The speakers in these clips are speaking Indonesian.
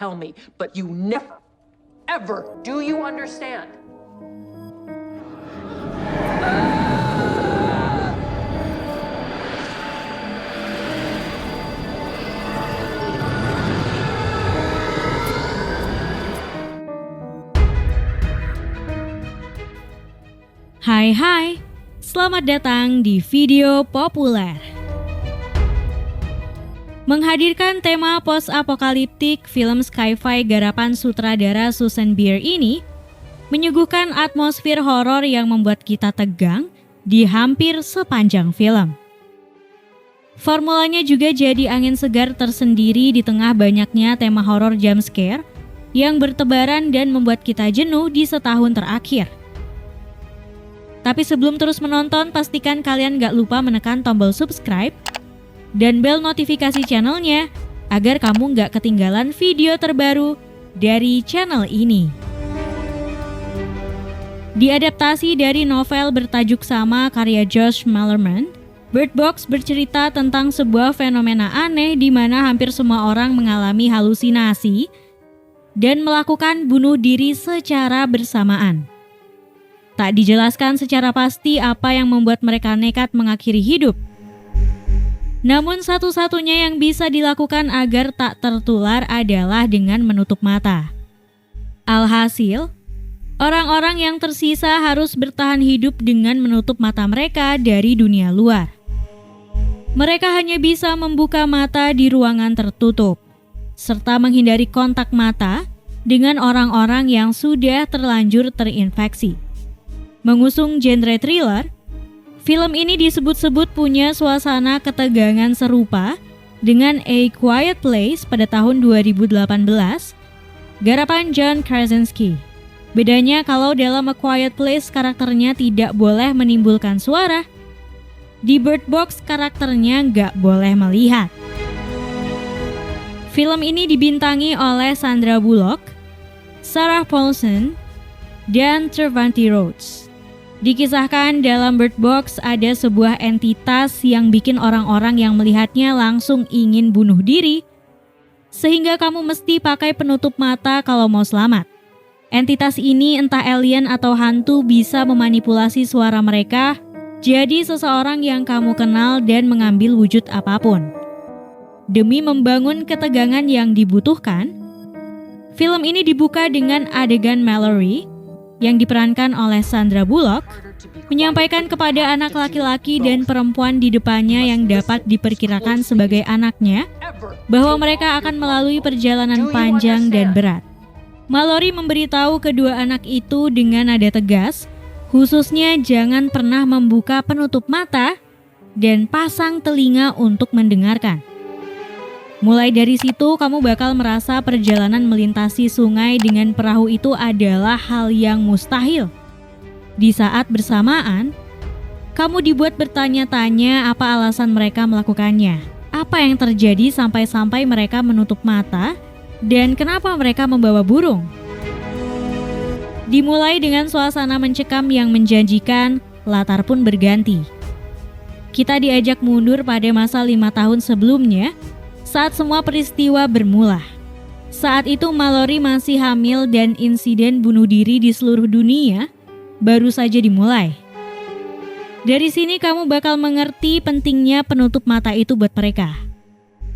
tell me, but you never, ever, do you understand? Hai, selamat datang di Video Populer. Menghadirkan tema post-apokaliptik, film sci-fi garapan sutradara Susan Bier ini menyuguhkan atmosfer horor yang membuat kita tegang di hampir sepanjang film. Formulanya juga jadi angin segar tersendiri di tengah banyaknya tema horor jump scare yang bertebaran dan membuat kita jenuh di setahun terakhir. Tapi sebelum terus menonton, pastikan kalian gak lupa menekan tombol subscribe dan bel notifikasi channelnya agar kamu gak ketinggalan video terbaru dari channel ini. Diadaptasi dari novel bertajuk sama karya Josh Malerman, Bird Box bercerita tentang sebuah fenomena aneh di mana hampir semua orang mengalami halusinasi dan melakukan bunuh diri secara bersamaan. Tak dijelaskan secara pasti apa yang membuat mereka nekat mengakhiri hidup. Namun satu-satunya yang bisa dilakukan agar tak tertular adalah dengan menutup mata. Alhasil, orang-orang yang tersisa harus bertahan hidup dengan menutup mata mereka dari dunia luar. Mereka hanya bisa membuka mata di ruangan tertutup, serta menghindari kontak mata dengan orang-orang yang sudah terlanjur terinfeksi. Mengusung genre thriller, film ini disebut-sebut punya suasana ketegangan serupa dengan A Quiet Place pada tahun 2018, garapan John Krasinski. Bedanya kalau dalam A Quiet Place karakternya tidak boleh menimbulkan suara, di Bird Box karakternya nggak boleh melihat. Film ini dibintangi oleh Sandra Bullock, Sarah Paulson, dan Trevante Rhodes. Dikisahkan dalam Bird Box ada sebuah entitas yang bikin orang-orang yang melihatnya langsung ingin bunuh diri, sehingga kamu mesti pakai penutup mata kalau mau selamat. Entitas ini entah alien atau hantu bisa memanipulasi suara mereka jadi seseorang yang kamu kenal dan mengambil wujud apapun. Demi membangun ketegangan yang dibutuhkan, film ini dibuka dengan adegan Mallory yang diperankan oleh Sandra Bullock menyampaikan kepada anak laki-laki dan perempuan di depannya yang dapat diperkirakan sebagai anaknya bahwa mereka akan melalui perjalanan panjang dan berat. Mallory memberitahu kedua anak itu dengan nada tegas, khususnya jangan pernah membuka penutup mata dan pasang telinga untuk mendengarkan. Mulai dari situ kamu bakal merasa perjalanan melintasi sungai dengan perahu itu adalah hal yang mustahil. Di saat bersamaan, kamu dibuat bertanya-tanya apa alasan mereka melakukannya. Apa yang terjadi sampai-sampai mereka menutup mata dan kenapa mereka membawa burung. Dimulai dengan suasana mencekam yang menjanjikan, latar pun berganti. Kita diajak mundur pada masa 5 tahun sebelumnya, saat semua peristiwa bermula. Saat itu Mallory masih hamil dan insiden bunuh diri di seluruh dunia baru saja dimulai. Dari sini kamu bakal mengerti pentingnya penutup mata itu buat mereka.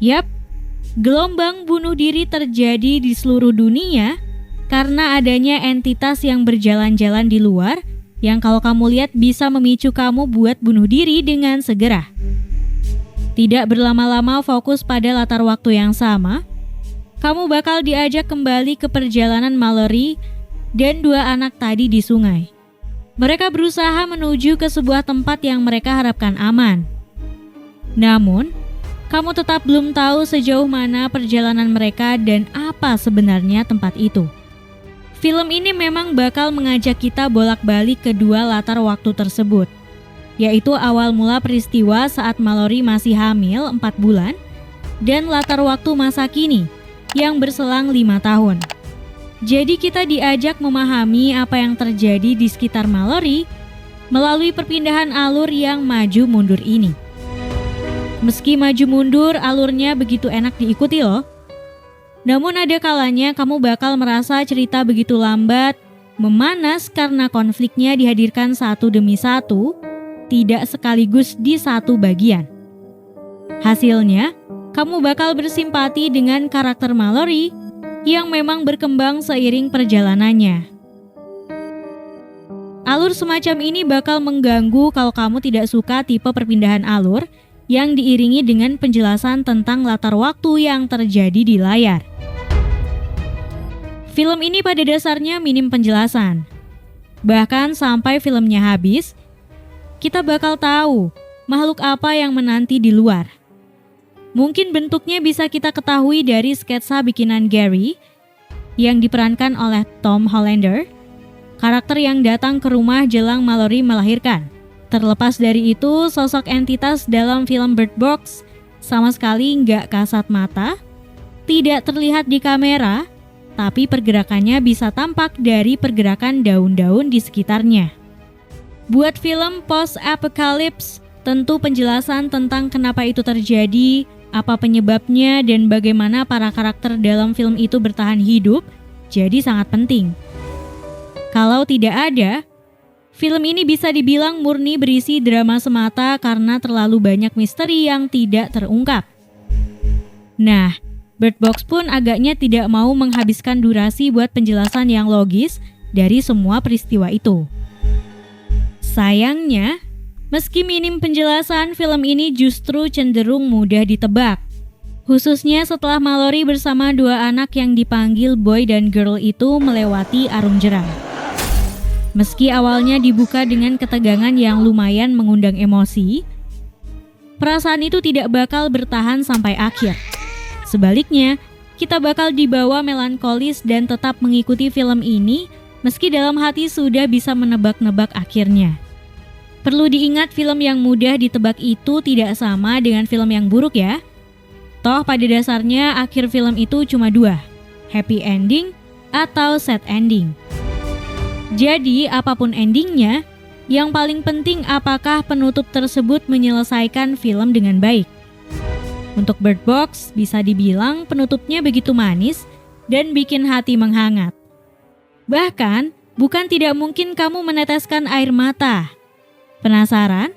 Yap, gelombang bunuh diri terjadi di seluruh dunia karena adanya entitas yang berjalan-jalan di luar yang kalau kamu lihat bisa memicu kamu buat bunuh diri dengan segera. Tidak berlama-lama fokus pada latar waktu yang sama, kamu bakal diajak kembali ke perjalanan Mallory dan dua anak tadi di sungai. Mereka berusaha menuju ke sebuah tempat yang mereka harapkan aman. Namun, kamu tetap belum tahu sejauh mana perjalanan mereka dan apa sebenarnya tempat itu. Film ini memang bakal mengajak kita bolak-balik kedua latar waktu tersebut, yaitu awal mula peristiwa saat Mallory masih hamil 4 bulan dan latar waktu masa kini yang berselang 5 tahun. Jadi kita diajak memahami apa yang terjadi di sekitar Mallory melalui perpindahan alur yang maju mundur ini. Meski maju mundur, alurnya begitu enak diikuti loh. Namun ada kalanya kamu bakal merasa cerita begitu lambat, memanas karena konfliknya dihadirkan satu demi satu, tidak sekaligus di satu bagian. Hasilnya, kamu bakal bersimpati dengan karakter Mallory yang memang berkembang seiring perjalanannya. Alur semacam ini bakal mengganggu kalau kamu tidak suka tipe perpindahan alur yang diiringi dengan penjelasan tentang latar waktu yang terjadi di layar. Film ini pada dasarnya minim penjelasan. Bahkan sampai filmnya habis, kita bakal tahu makhluk apa yang menanti di luar. Mungkin bentuknya bisa kita ketahui dari sketsa bikinan Gary yang diperankan oleh Tom Hollander, karakter yang datang ke rumah jelang Mallory melahirkan. Terlepas dari itu, sosok entitas dalam film Bird Box sama sekali nggak kasat mata, tidak terlihat di kamera, tapi pergerakannya bisa tampak dari pergerakan daun-daun di sekitarnya. Buat film post-apocalypse, tentu penjelasan tentang kenapa itu terjadi, apa penyebabnya, dan bagaimana para karakter dalam film itu bertahan hidup jadi sangat penting. Kalau tidak ada, film ini bisa dibilang murni berisi drama semata karena terlalu banyak misteri yang tidak terungkap. Nah, Bird Box pun agaknya tidak mau menghabiskan durasi buat penjelasan yang logis dari semua peristiwa itu. Sayangnya, meski minim penjelasan, film ini justru cenderung mudah ditebak. Khususnya setelah Mallory bersama dua anak yang dipanggil boy dan girl itu melewati arung jeram. Meski awalnya dibuka dengan ketegangan yang lumayan mengundang emosi, perasaan itu tidak bakal bertahan sampai akhir. Sebaliknya, kita bakal dibawa melankolis dan tetap mengikuti film ini meski dalam hati sudah bisa menebak-nebak akhirnya. Perlu diingat, film yang mudah ditebak itu tidak sama dengan film yang buruk ya. Toh pada dasarnya akhir film itu cuma dua, happy ending atau sad ending. Jadi apapun endingnya, yang paling penting apakah penutup tersebut menyelesaikan film dengan baik. Untuk Bird Box bisa dibilang penutupnya begitu manis dan bikin hati menghangat. Bahkan bukan tidak mungkin kamu meneteskan air mata. Penasaran?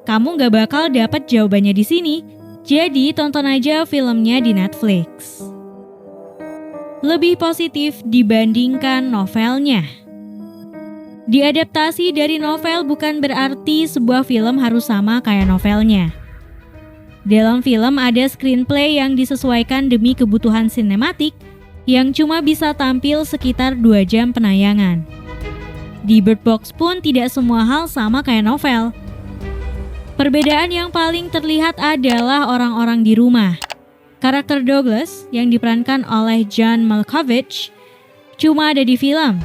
Kamu gak bakal dapat jawabannya di sini. Jadi tonton aja filmnya di Netflix. Lebih positif dibandingkan novelnya. Diadaptasi dari novel bukan berarti sebuah film harus sama kayak novelnya. Dalam film ada screenplay yang disesuaikan demi kebutuhan sinematik yang cuma bisa tampil sekitar 2 jam penayangan. Di Bird Box pun tidak semua hal sama kayak novel. Perbedaan yang paling terlihat adalah orang-orang di rumah. Karakter Douglas yang diperankan oleh John Malkovich cuma ada di film.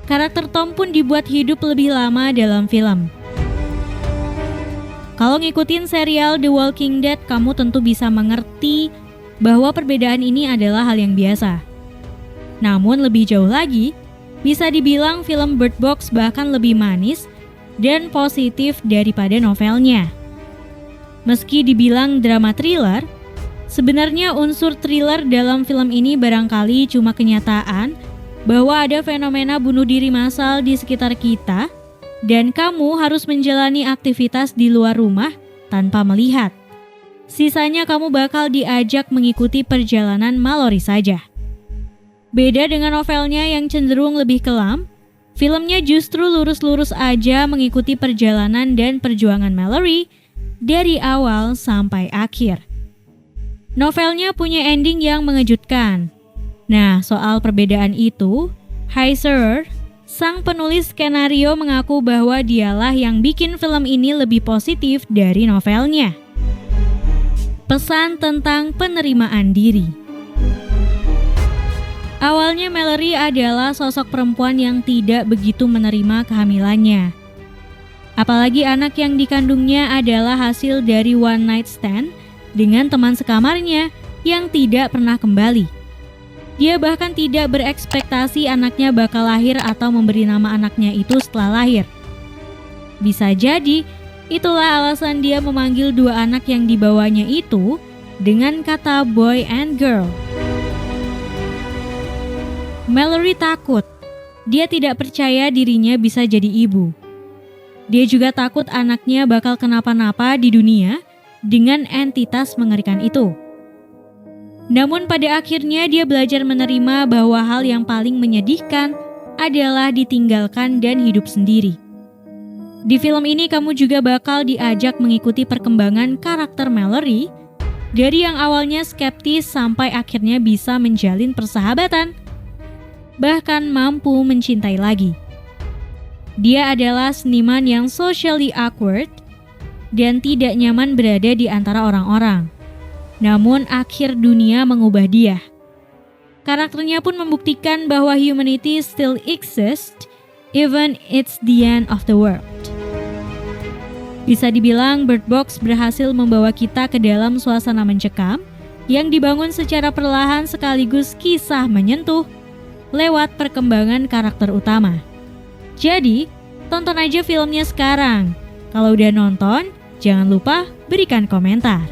Karakter Tom pun dibuat hidup lebih lama dalam film. Kalau ngikutin serial The Walking Dead, kamu tentu bisa mengerti bahwa perbedaan ini adalah hal yang biasa. Namun lebih jauh lagi, bisa dibilang film Bird Box bahkan lebih manis dan positif daripada novelnya. Meski dibilang drama thriller, sebenarnya unsur thriller dalam film ini barangkali cuma kenyataan bahwa ada fenomena bunuh diri massal di sekitar kita, dan kamu harus menjalani aktivitas di luar rumah tanpa melihat. Sisanya kamu bakal diajak mengikuti perjalanan Mallory saja. Beda dengan novelnya yang cenderung lebih kelam, filmnya justru lurus-lurus aja mengikuti perjalanan dan perjuangan Mallory dari awal sampai akhir. Novelnya punya ending yang mengejutkan. Nah, soal perbedaan itu, Heiser, sang penulis skenario, mengaku bahwa dialah yang bikin film ini lebih positif dari novelnya. Pesan tentang penerimaan diri. Awalnya Mallory adalah sosok perempuan yang tidak begitu menerima kehamilannya. Apalagi anak yang dikandungnya adalah hasil dari one night stand dengan teman sekamarnya yang tidak pernah kembali. Dia bahkan tidak berekspektasi anaknya bakal lahir atau memberi nama anaknya itu setelah lahir. Bisa jadi, itulah alasan dia memanggil dua anak yang dibawanya itu dengan kata boy and girl. Mallory takut. Dia tidak percaya dirinya bisa jadi ibu. Dia juga takut anaknya bakal kenapa-napa di dunia dengan entitas mengerikan itu. Namun pada akhirnya dia belajar menerima bahwa hal yang paling menyedihkan adalah ditinggalkan dan hidup sendiri. Di film ini kamu juga bakal diajak mengikuti perkembangan karakter Mallory dari yang awalnya skeptis sampai akhirnya bisa menjalin persahabatan, bahkan mampu mencintai lagi. Dia adalah seniman yang socially awkward dan tidak nyaman berada di antara orang-orang. Namun akhir dunia mengubah dia. Karakternya pun membuktikan bahwa humanity still exists even it's the end of the world. Bisa dibilang Bird Box berhasil membawa kita ke dalam suasana mencekam yang dibangun secara perlahan sekaligus kisah menyentuh lewat perkembangan karakter utama. Jadi, tonton aja filmnya sekarang. Kalau udah nonton, jangan lupa berikan komentar.